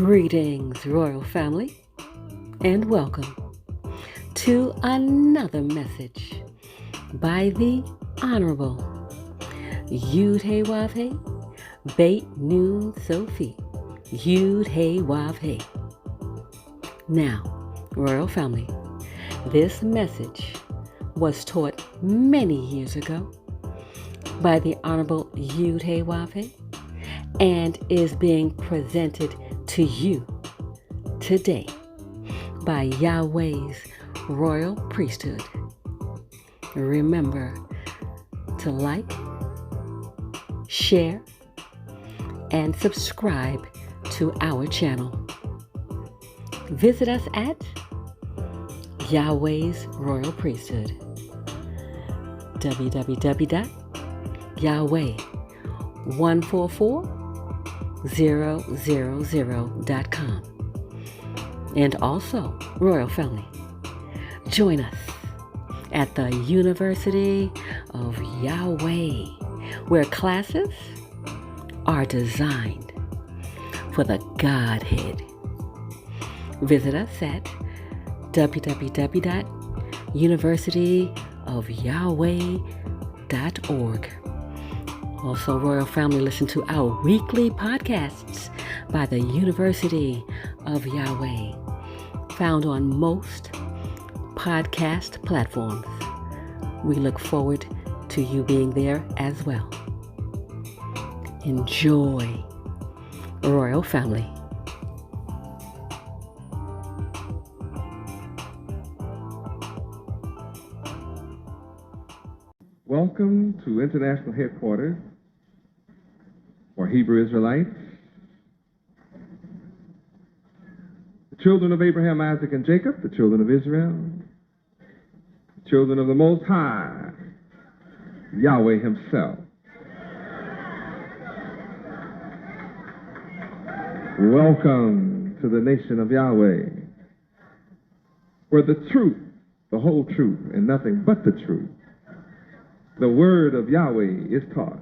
Greetings, royal family, and welcome to another message by the Honorable Yahweh Beit Nun Sophie Yahweh. Now, royal family, this message was taught many years ago by the Honorable Yahweh and is being presented to you today by Yahweh's royal priesthood. Remember to like, share, and subscribe to our channel. Visit us at Yahweh's royal priesthood, www.yahweh144000.com. And also, royal family, join us at the University of Yahweh, where classes are designed for the Godhead. Visit us at www.universityofyahweh.org. Also, royal family, listen to our weekly podcasts by the University of Yahweh, found on most podcast platforms. We look forward to you being there as well. Enjoy, royal family. Welcome to International Headquarters for Hebrew Israelites, the children of Abraham, Isaac, and Jacob, the children of Israel, the children of the Most High, Yahweh Himself. Welcome to the nation of Yahweh, where the truth, the whole truth, and nothing but the truth, the word of Yahweh is taught.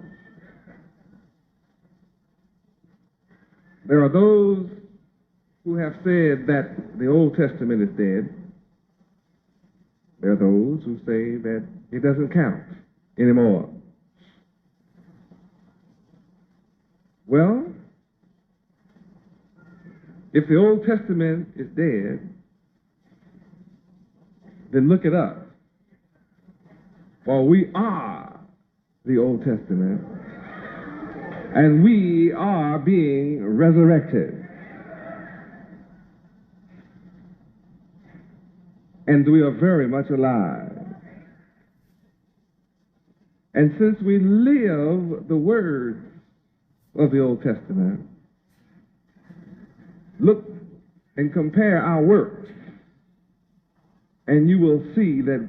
There are those who have said that the Old Testament is dead. There are those who say that it doesn't count anymore. Well, if the Old Testament is dead, then look at us. For we are the Old Testament, and we are being resurrected. And we are very much alive. And since we live the words of the Old Testament, look and compare our works, and you will see that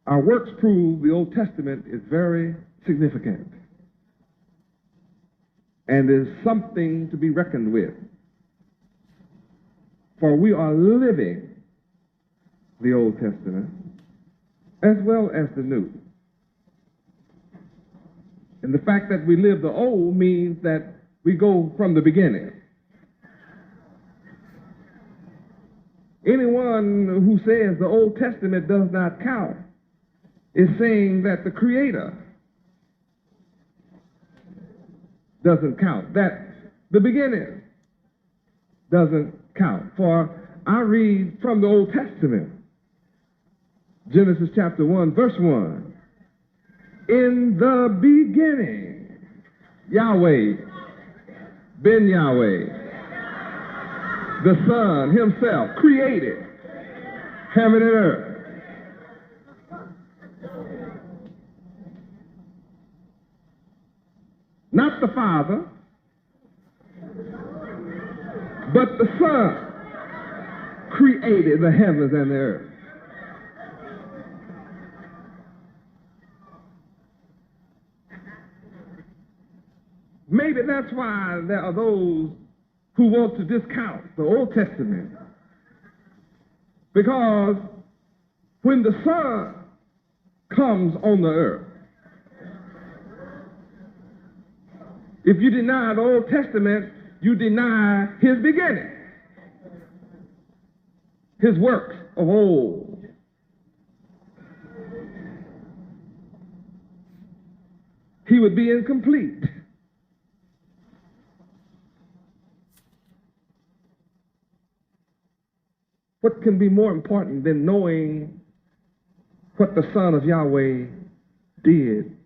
our works prove the Old Testament is very significant and is something to be reckoned with. For we are living the Old Testament as well as the New. And the fact that we live the Old means that we go from the beginning. Anyone who says the Old Testament does not count is saying that the Creator doesn't count, that the beginning doesn't count. For I read from the Old Testament, Genesis chapter 1, verse 1. In the beginning, Yahweh, Ben Yahweh, the Son Himself, created heaven and earth. Not the Father, but the Son created the heavens and the earth. Maybe that's why there are those who want to discount the Old Testament. Because when the Son comes on the earth, if you deny the Old Testament, you deny his beginning, his works of old. He would be incomplete. What can be more important than knowing what the Son of Yahweh did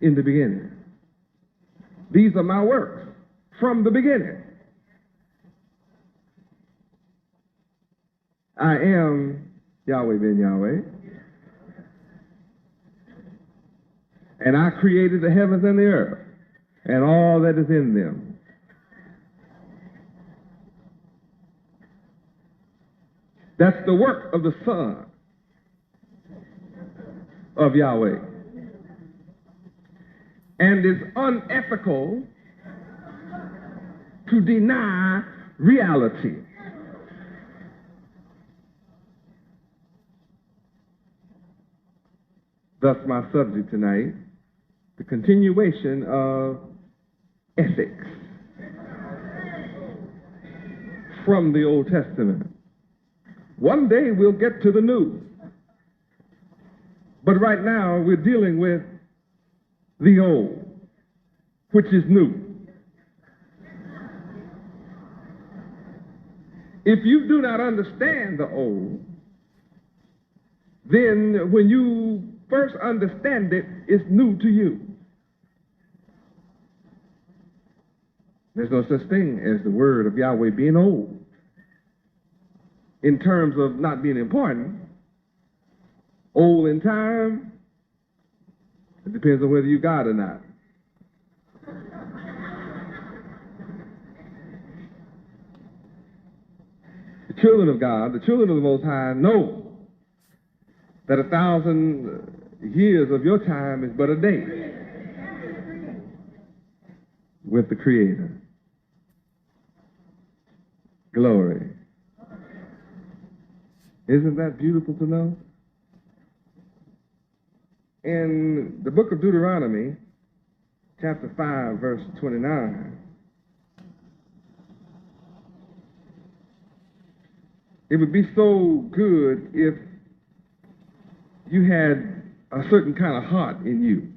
in the beginning? These are my works from the beginning. I am Yahweh ben Yahweh, and I created the heavens and the earth and all that is in them. That's the work of the Son of Yahweh. And it's unethical to deny reality. Thus my subject tonight, the continuation of ethics from the Old Testament. One day we'll get to the New. But right now we're dealing with the Old, which is new. If you do not understand the Old, then when you first understand it, it's new to you. There's no such thing as the word of Yahweh being old. In terms of not being important, old in time, it depends on whether you got or not. The children of God, the children of the Most High, know that 1,000 years of your time is but a day with the Creator. Glory. Isn't that beautiful to know? In the book of Deuteronomy, chapter 5, verse 29, it would be so good if you had a certain kind of heart in you.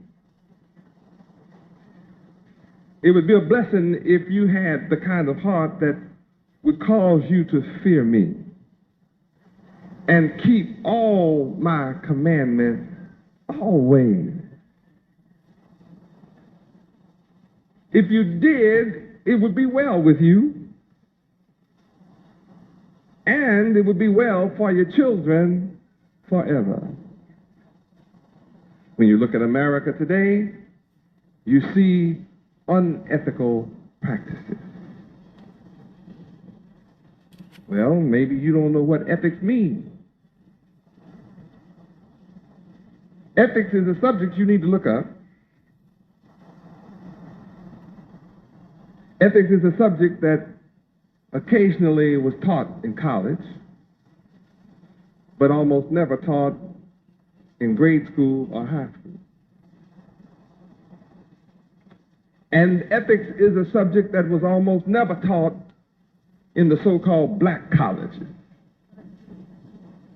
It would be a blessing if you had the kind of heart that would cause you to fear me and keep all my commandments always. If you did, it would be well with you, and it would be well for your children forever. When you look at America today, you see unethical practices. Well, maybe you don't know what ethics means. Ethics is a subject you need to look up. Ethics is a subject that occasionally was taught in college, but almost never taught in grade school or high school. And ethics is a subject that was almost never taught in the so-called black colleges,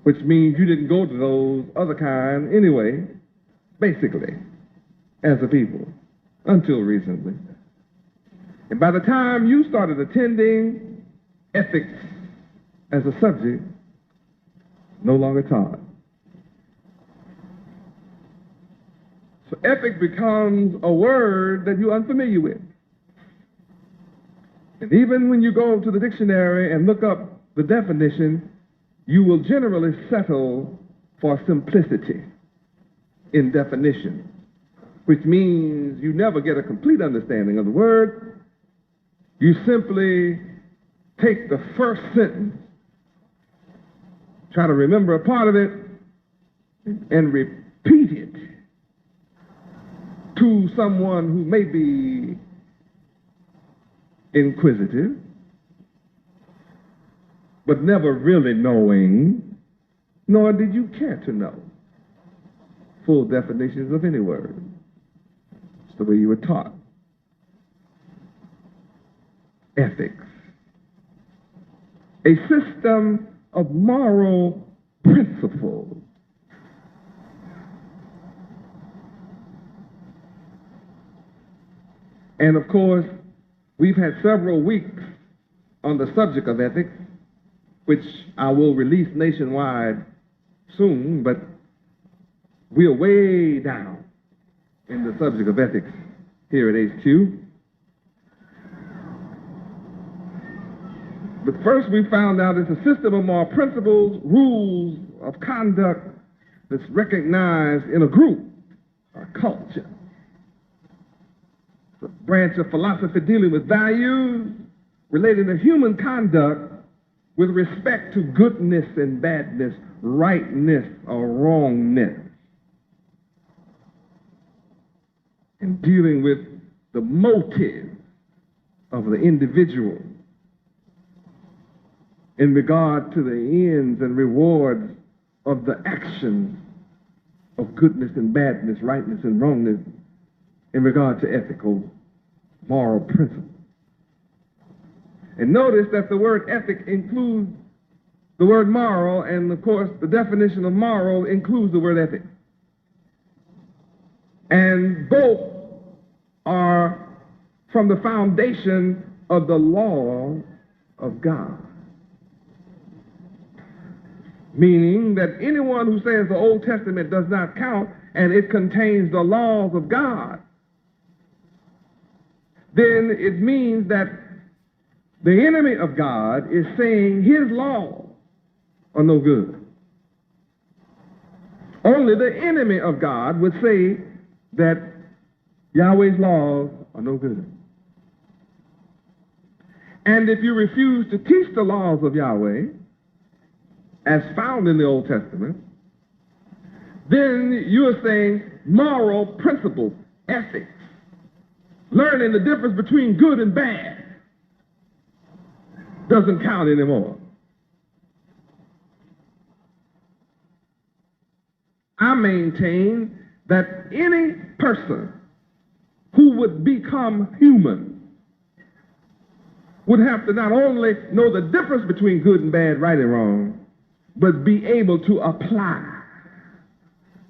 which means you didn't go to those other kind anyway, basically, as a people, until recently. And by the time you started attending, ethics as a subject no longer taught. So ethics becomes a word that you're unfamiliar with. And even when you go to the dictionary and look up the definition, you will generally settle for simplicity in definition, which means you never get a complete understanding of the word. You simply take the first sentence, try to remember a part of it, and repeat it to someone who may be inquisitive, but never really knowing, nor did you care to know full definitions of any word. It's the way you were taught. ethics, a system of moral principles. And of course, we've had several weeks on the subject of ethics, which I will release nationwide soon, but we are way down in the subject of ethics here at HQ. But first we found out it's a system of moral principles, rules of conduct that's recognized in a group, a culture. It's a branch of philosophy dealing with values relating to human conduct with respect to goodness and badness, rightness or wrongness, and dealing with the motive of the individual in regard to the ends and rewards of the actions of goodness and badness, rightness and wrongness in regard to ethical, moral principles. And notice that the word ethic includes the word moral, and of course the definition of moral includes the word ethic. And both are from the foundation of the law of God. Meaning that anyone who says the Old Testament does not count and it contains the laws of God, then it means that the enemy of God is saying his laws are no good. Only the enemy of God would say that Yahweh's laws are no good. And if you refuse to teach the laws of Yahweh, as found in the Old Testament, then you are saying moral principles, ethics, learning the difference between good and bad doesn't count anymore. I maintain that any person who would become human would have to not only know the difference between good and bad, right and wrong, but be able to apply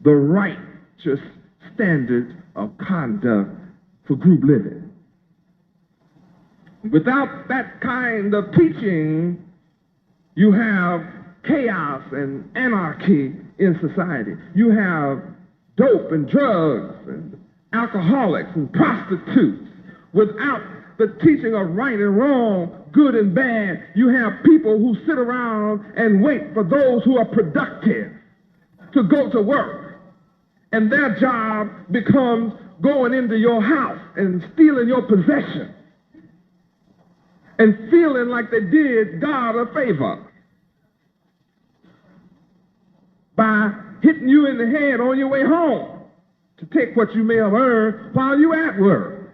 the righteous standards of conduct for group living. Without that kind of teaching, you have chaos and anarchy in society. You have dope and drugs and alcoholics and prostitutes. Without the teaching of right and wrong, good and bad, you have people who sit around and wait for those who are productive to go to work. And their job becomes going into your house and stealing your possessions and feeling like they did God a favor by hitting you in the head on your way home to take what you may have earned while you at work.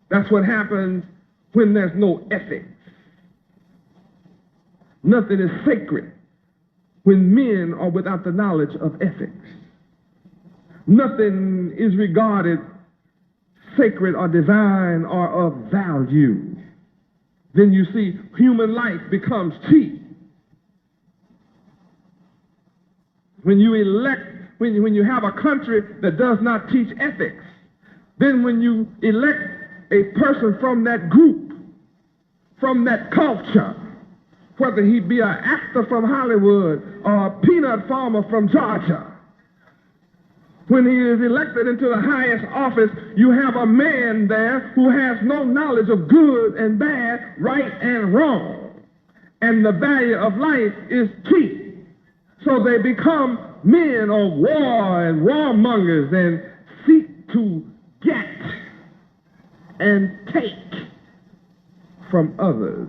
That's what happens when there's no ethics. Nothing is sacred when men are without the knowledge of ethics. Nothing is regarded sacred or divine or of value. Then you see human life becomes cheap. When you elect, when you have a country that does not teach ethics, then when you elect a person from that group, from that culture, whether he be an actor from Hollywood or a peanut farmer from Georgia, when he is elected into the highest office, you have a man there who has no knowledge of good and bad, right and wrong. And the value of life is cheap. So they become men of war and warmongers and seek to get and take from others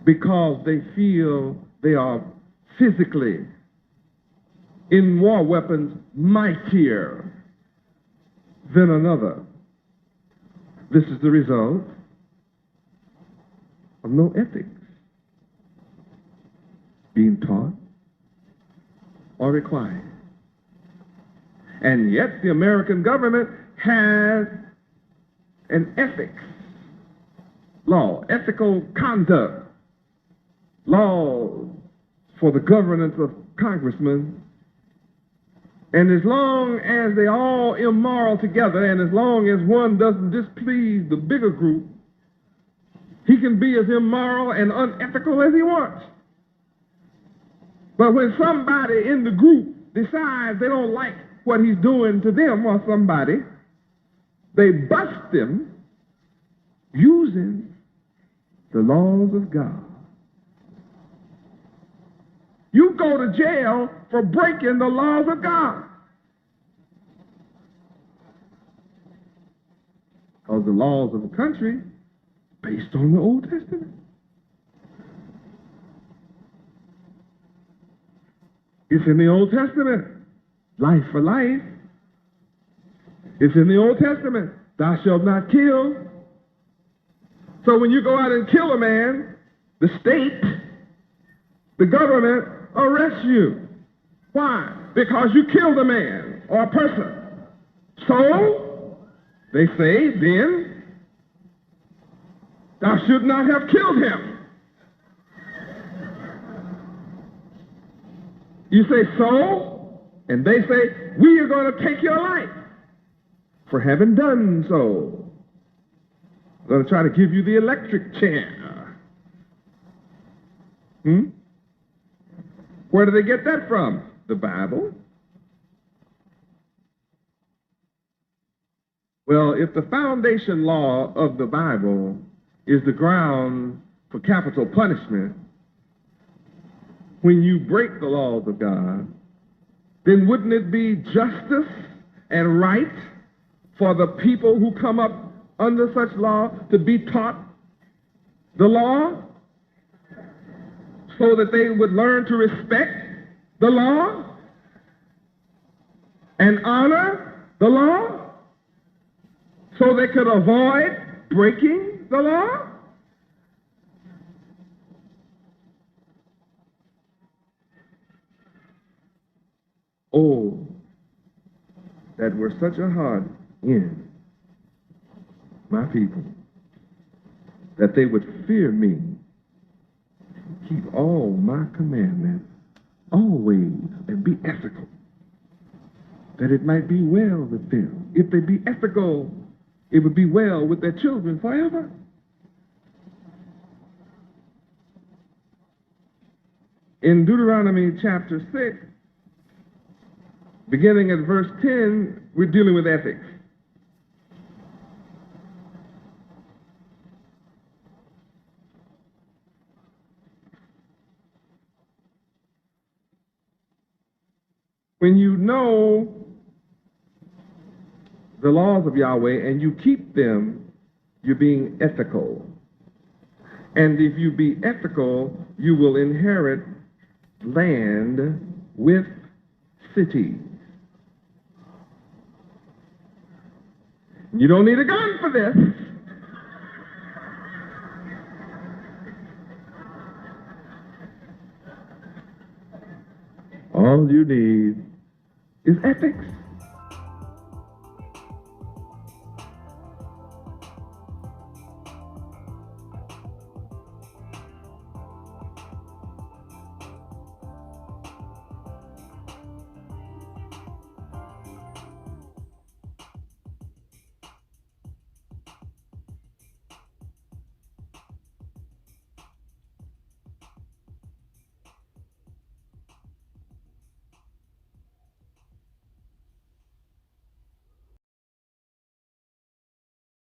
because they feel they are physically in war weapons mightier than another. This is the result of no ethics being taught or required. And yet the American government has an ethics law, ethical conduct, law for the governance of congressmen. And as long as they're all immoral together, and as long as one doesn't displease the bigger group, he can be as immoral and unethical as he wants. But when somebody in the group decides they don't like what he's doing to them or somebody, they bust him using the laws of God. You go to jail for breaking the laws of God. Because the laws of a country based on the Old Testament. It's in the Old Testament. Life for life. It's in the Old Testament. Thou shalt not kill. So when you go out and kill a man, the state, the government arrests you. Why? Because you killed a man or a person. So they say, then, thou should not have killed him. You say, so? And they say, we are going to take your life for having done so. I'm going to try to give you the electric chair. Where do they get that from? The Bible. Well, if the foundation law of the Bible is the ground for capital punishment, when you break the laws of God, then wouldn't it be justice and right for the people who come up under such law to be taught the law so that they would learn to respect the law and honor the law so they could avoid breaking the law? Oh, that were such a heart in my people, that they would fear me, keep all my commandments always, and be ethical, that it might be well with them. If they be ethical, it would be well with their children forever. In Deuteronomy chapter 6, beginning at verse 10, we're dealing with ethics. When you know the laws of Yahweh and you keep them, you're being ethical. And if you be ethical, you will inherit land with cities. You don't need a gun for this. All you need is ethics.